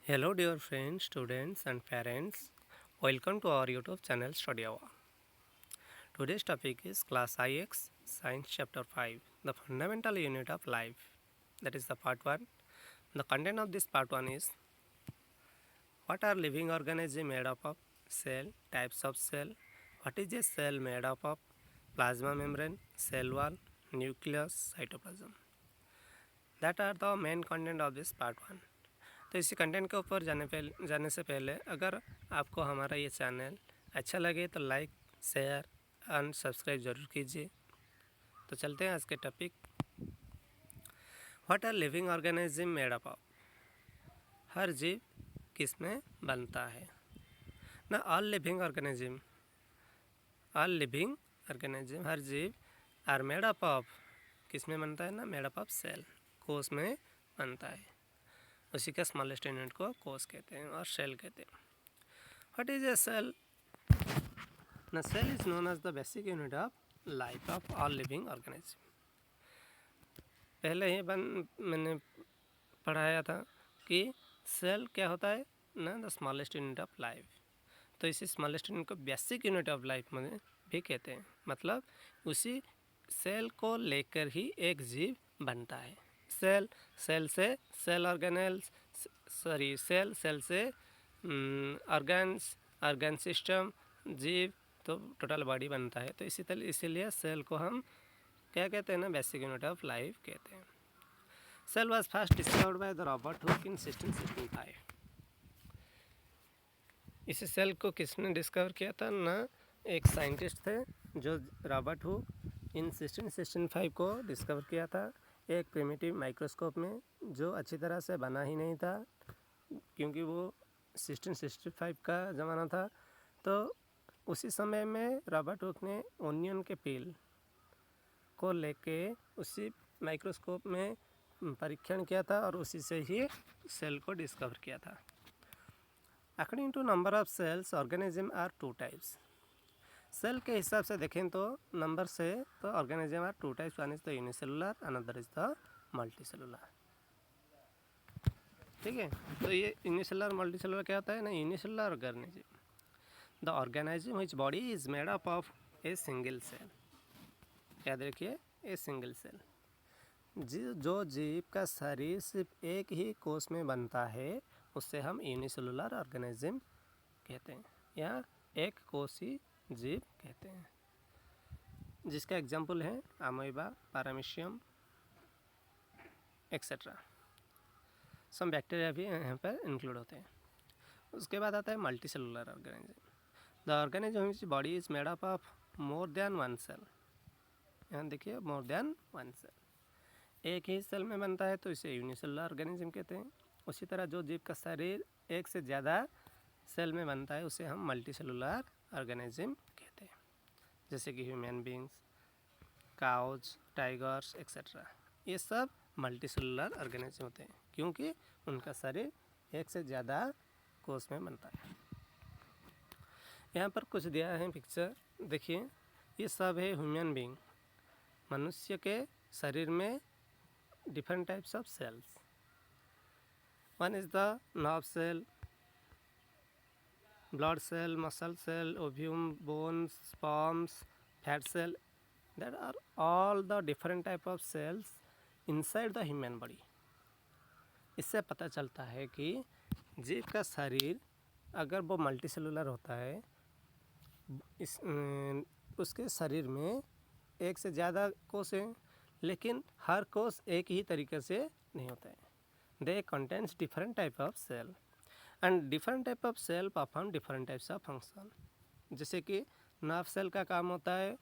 Hello dear friends, students and parents. Welcome to our YouTube channel Study Hour. Today's topic is Class IX Science Chapter 5, the fundamental unit of life. That is the part 1. The content of this part 1 is what are living organisms made up of? Cell, types of cell, what is a cell made up of? Plasma membrane, cell wall, nucleus, cytoplasm. That are the main content of this part 1. तो इसी content के ऊपर जाने से पहले अगर आपको हमारा ये चैनल अच्छा लगे तो लाइक शेयर एंड सब्सक्राइब ज़रूर कीजिए। तो चलते हैं आज के topic. What are living organism made up of? हर जीव किस में बनता है ना? ऑल लिविंग ऑर्गेनिज्म हर जीव आर मेड अप ऑफ किस में बनता है ना? मेड अप ऑफ सेल, कोश में बनता है। उसी का स्मॉलेस्ट यूनिट को कोश कहते हैं और सेल कहते हैं। What is a cell? ना cell is known as the basic unit of life of all living organism. पहले ही मैंने पढ़ाया था कि सेल क्या होता है ना? The smallest unit of life. तो इसी स्मॉलेस्ट यूनिट को बेसिक यूनिट ऑफ लाइफ में भी कहते हैं। मतलब उसी सेल को लेकर ही एक जीव बनता है। सेल से सेल ऑर्गेनेल्स सेल से ऑर्गन सिस्टम, जीव, तो टोटल बॉडी बनता है। तो इसीलिए सेल को हम क्या कहते हैं ना? बेसिक यूनिट ऑफ लाइफ कहते हैं। Cell was first discovered by the Robert Hooke in 1665। इसी सेल को किसने डिस्कवर किया था ना? एक साइंटिस्ट थे जो रॉबर्ट हुक इन 1665 को डिस्कवर किया था एक प्रिमिटिव माइक्रोस्कोप में, जो अच्छी तरह से बना ही नहीं था क्योंकि वो 1665 का ज़माना था। तो उसी समय में रॉबर्ट हुक ने ओनियन के पील को लेके उसी माइक्रोस्कोप में परीक्षण किया था और उसी से ही सेल को डिस्कवर किया था। According to number of cells organism are 2 types. Cell के हिसाब से देखें तो नंबर से तो organism are 2 types. One is the unicellular, another is the multicellular. ठीक है, तो ये यूनिसेलुलर मल्टीसेलुलर क्या होता है ना? Unicellular organism the organism which body is made up of a single cell. याद रखिए, ए सिंगल सेल। जो जीव का शरीर सिर्फ एक ही कोश में बनता है उससे हम यूनिसेलुलर ऑर्गेनिज्म कहते हैं या एक कोशी जीव कहते हैं, जिसका एग्जाम्पल है amoeba, paramecium etcetera. Some bacteria भी यहाँ पर इंक्लूड होते हैं। उसके बाद आता है multicellular organism the organism which body is made up of more than one cell. यहाँ देखिए, मोर देन वन सेल, एक ही सेल में बनता है तो इसे यूनिसेलुलर ऑर्गेनिज्म कहते हैं। उसी तरह जो जीव का शरीर एक से ज़्यादा सेल में बनता है उसे हम मल्टी सेलुलर ऑर्गेनिज्म कहते हैं, जैसे कि human beings, cows, tigers etcetera. ये सब मल्टी सेलुलर ऑर्गेनिज्म होते हैं क्योंकि उनका शरीर एक से ज़्यादा कोश में बनता है। यहाँ पर कुछ दिया है पिक्चर, देखिए, ये सब है ह्यूमन बींग। मनुष्य के शरीर में different types of cells. One is the nerve cell, blood cell, muscle cell, ovum, bones, sperms, fat cell. That are all the different type of cells inside the human body. इससे पता चलता है कि जीव का शरीर अगर वो मल्टी सेलुलर होता है, उसके शरीर में एक से ज़्यादा कोश हैं, लेकिन हर कोश एक ही तरीके से नहीं होता है। They contains different type of cell and different type of cell perform different types of function. जैसे कि नर्व सेल का काम होता है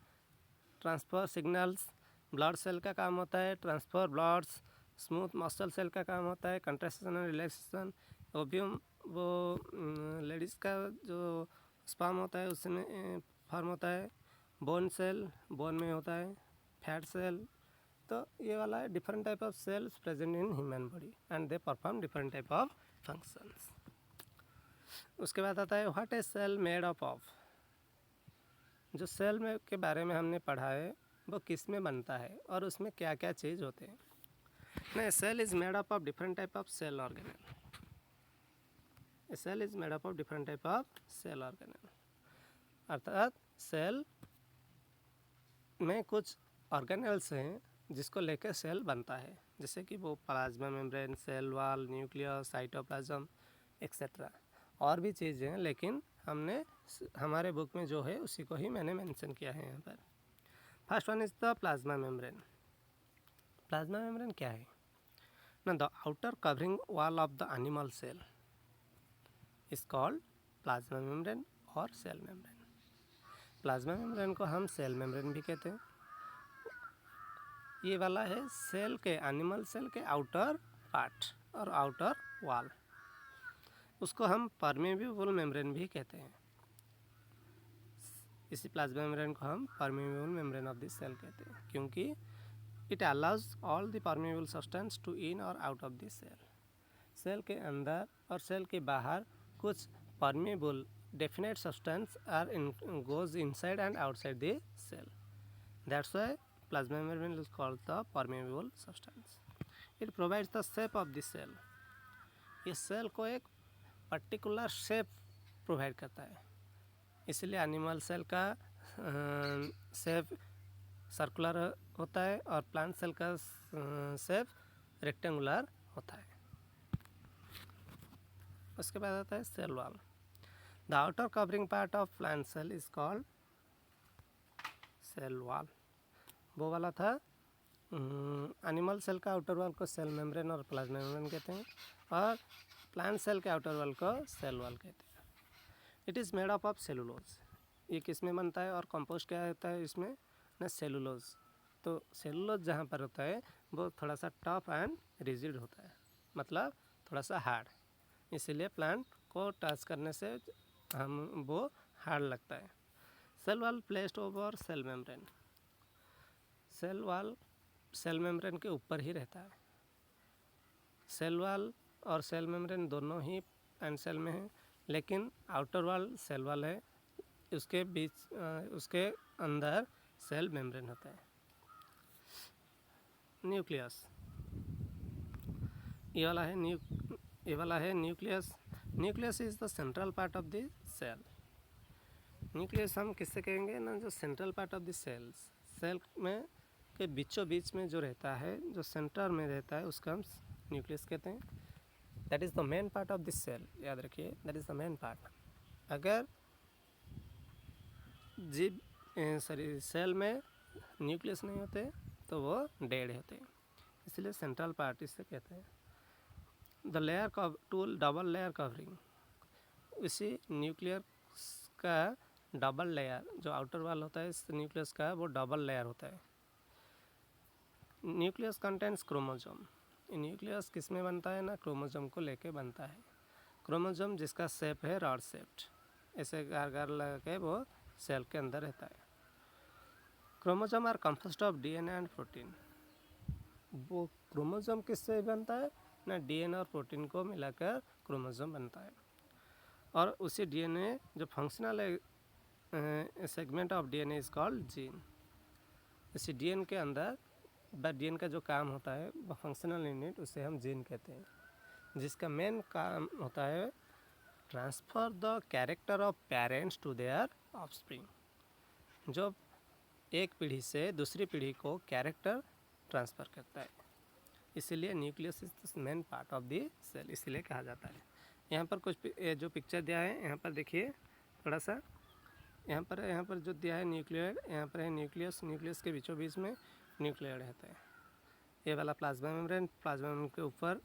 ट्रांसफ़र सिग्नल्स, ब्लड सेल का काम होता है transfer bloods, smooth muscle cell का काम होता है कंट्रैक्शन एंड रिलैक्सेशन, ओव्यूम वो लेडीज़ का जो स्पर्म होता है उसमें फॉर्म होता है, बोन सेल बोन में होता है, फैट सेल। तो ये वाला है different type of cells present in human body and they perform different type of functions. उसके बाद आता है what a cell made up of. जो सेल में के बारे में हमने पढ़ा है वो किस में बनता है और उसमें क्या क्या चीज़ होते हैं। नहीं, cell is made up of different type of cell organelle. A cell is made up of different type of cell organelle, अर्थात सेल में कुछ ऑर्गेनेल्स हैं जिसको लेकर सेल बनता है, जैसे कि वो plasma membrane, cell wall, nucleus, cytoplasm etcetera, और भी चीज़ें हैं, लेकिन हमने हमारे बुक में जो है उसी को ही मैंने मेंशन किया है यहाँ पर। First one is the plasma membrane. Plasma membrane क्या है ना? The outer covering wall of the animal cell is called plasma membrane और सेल मेम्ब्रेन। प्लाज्मा मेम्ब्रेन को हम सेल मेम्ब्रेन भी कहते हैं। ये वाला है सेल के, एनिमल सेल के आउटर पार्ट और आउटर वॉल, उसको हम परमेबल मेम्ब्रेन भी कहते हैं। इसी प्लाज्मा मेम्ब्रेन को हम permeable membrane of the cell कहते हैं, क्योंकि it allows all the permeable substance to in और out of the cell. Cell के अंदर और सेल के बाहर कुछ permeable definite substance are goes inside and outside the cell. That's why plasma membrane is called the permeable substance. It provides the shape of the cell. इस cell को एक particular shape provide करता है, इसलिए animal cell का shape circular होता है और प्लांट सेल का शेप रेक्टेंगुलर होता है। उसके बाद आता है cell wall. The outer covering part of plant cell is called cell wall. वो वाला था एनिमल सेल का आउटर वॉल को सेल मेम्ब्रेन और प्लाज्मा मेम्ब्रेन कहते हैं, और प्लांट सेल के आउटर वॉल को सेल वॉल कहते हैं। It is made up of cellulose. ये किस में बनता है और कंपोस्ट क्या होता है इसमें ना? सेलुलोज। तो सेलुलोज जहाँ पर होता है वो थोड़ा सा टफ एंड रिजिड होता है, मतलब थोड़ा सा हार्ड, इसीलिए प्लांट को टच करने से हम वो हार्ड लगता है। Cell wall placed over cell membrane. Cell wall cell membrane के ऊपर ही रहता है। सेल वॉल और सेल मेम्ब्रेन दोनों ही प्लांट सेल में है, लेकिन आउटर वॉल सेल वॉल है, उसके बीच उसके अंदर सेल मेम्ब्रेन होता है। न्यूक्लियस, ये वाला है nucleus. Nucleus is the central part of the cell. Nucleus हम किससे कहेंगे ना? जो central part of the cells, cell में के बीचों बीच में जो रहता है, जो सेंटर में रहता है, उसका हम न्यूक्लियस कहते हैं। That is the main part of this cell, याद रखिए, that is the main part. अगर सेल में न्यूक्लियस नहीं होते तो वो डेड होते हैं, इसलिए सेंट्रल पार्ट इससे कहते हैं। The layer tool double layer covering. इसी न्यूक्लियस का डबल लेयर, जो आउटर वॉल होता है इस न्यूक्लियस का, वो डबल लेयर होता है। Nucleus contents chromosome. न्यूक्लियस किस में बनता है ना? क्रोमोसोम को लेके बनता है। क्रोमोसोम जिसका शेप है रॉड शेप्ड, ऐसे गार लगा के वो सेल के अंदर रहता है। Chromosome are composed of DNA and protein. वो क्रोमोसोम किससे बनता है ना? डीएनए और प्रोटीन को मिलाकर क्रोमोसोम बनता है, और उसी डीएनए जो functional segment of DNA is called gene. इसी डीएनए के अंदर डीएनए का जो काम होता है वो फंक्शनल यूनिट, उसे हम जीन कहते हैं, जिसका मेन काम होता है transfer the character of parents to their offspring. जो एक पीढ़ी से दूसरी पीढ़ी को कैरेक्टर ट्रांसफ़र करता है, इसीलिए nucleus is the main part of the cell, इसलिए कहा जाता है। यहाँ पर कुछ जो पिक्चर दिया है, यहाँ पर देखिए थोड़ा सा, यहाँ पर जो दिया है न्यूक्लियर, यहाँ पर है न्यूक्लियस, न्यूक्लियस के बीचों बीच में न्यूक्लियर रहता है। ये वाला प्लाज्मा मेम्ब्रेन, प्लाज्मा मेम्ब्रेन के ऊपर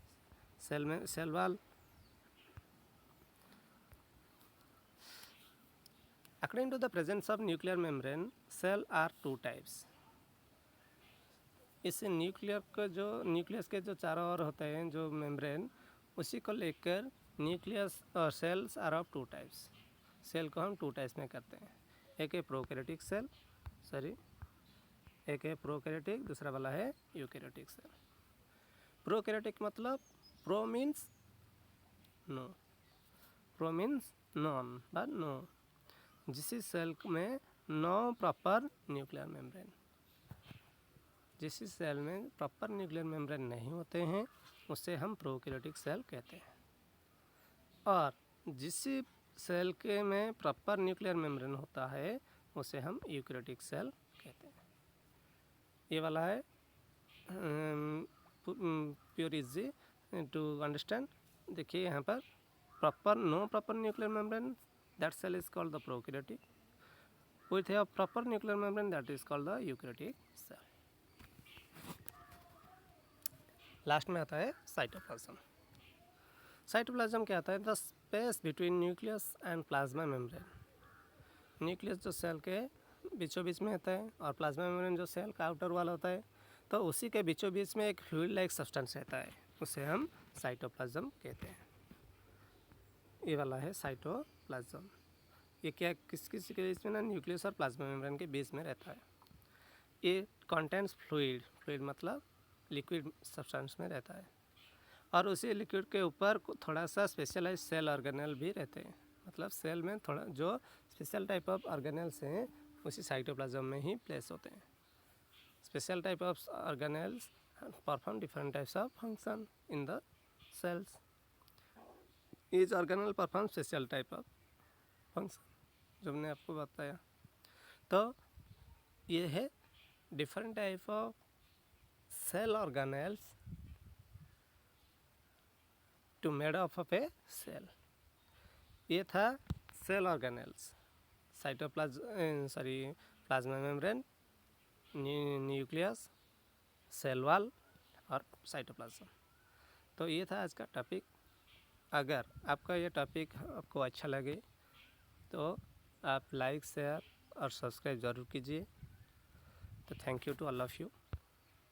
cell wall. According to the presence of nuclear membrane, cell are two types. इससे न्यूक्लियस के जो चारों ओर होते हैं जो मेम्ब्रेन, उसी को लेकर न्यूक्लियस और cells are of two types. Cell को हम टू टाइप्स में करते हैं, एक है प्रोकैरियोटिक सेल, एक है प्रोकैरियोटिक, दूसरा वाला है यूकैरियोटिक सेल। प्रोकैरियोटिक मतलब pro means no, pro means non व नो। जिस सेल में नो प्रॉपर न्यूक्लियर मेम्ब्रेन, जिस सेल में प्रॉपर न्यूक्लियर मेम्ब्रेन नहीं होते हैं, उसे हम प्रोकैरियोटिक सेल कहते हैं। और जिस सेल के में प्रॉपर न्यूक्लियर मेम्ब्रेन होता है उसे हम यूकैरियोटिक सेल कहते हैं। ये वाला है प्योर इजी टू अंडरस्टैंड। देखिए यहाँ पर no proper nuclear membrane, that cell is called the prokaryotic. With a proper nuclear membrane, that is called the eukaryotic cell. Last में आता है साइटोप्लाज्म। साइटोप्लाज्म क्या आता है? The space between nucleus and plasma membrane. Nucleus जो cell के बीचों बीच में होता है और प्लाज्मा मेम्ब्रेन जो सेल का आउटर वाल होता है, तो उसी के बीचों बीच में एक फ्लूइड लाइक सब्सटेंस रहता है, उसे हम साइटोप्लाज्म कहते हैं। ये वाला है साइटोप्लाज्म। ये क्या किस किस के बीच में ना, न्यूक्लियस और प्लाज्मा मेम्ब्रेन के बीच में रहता है। ये कंटेंट्स फ्लूइड मतलब लिक्विड सब्सटेंस में रहता है, और उसी लिक्विड के ऊपर थोड़ा सा स्पेशलाइज सेल ऑर्गेनेल भी रहते हैं। मतलब सेल में थोड़ा जो स्पेशल टाइप ऑफ ऑर्गेनेल्स हैं उसी साइटोप्लाज्म में ही प्लेस होते हैं। Special type of organelles perform different types of function in the cells. Each organelle perform special type of function, जो मैंने आपको बताया। तो ये है different type of cell organelles to made of of a cell. ये था cell organelles, plasma membrane, nucleus, cell wall और साइटोप्लाज्म। तो ये था आज का टॉपिक। अगर आपका ये टॉपिक आपको अच्छा लगे तो आप लाइक, शेयर और सब्सक्राइब ज़रूर कीजिए। तो thank you to all of you.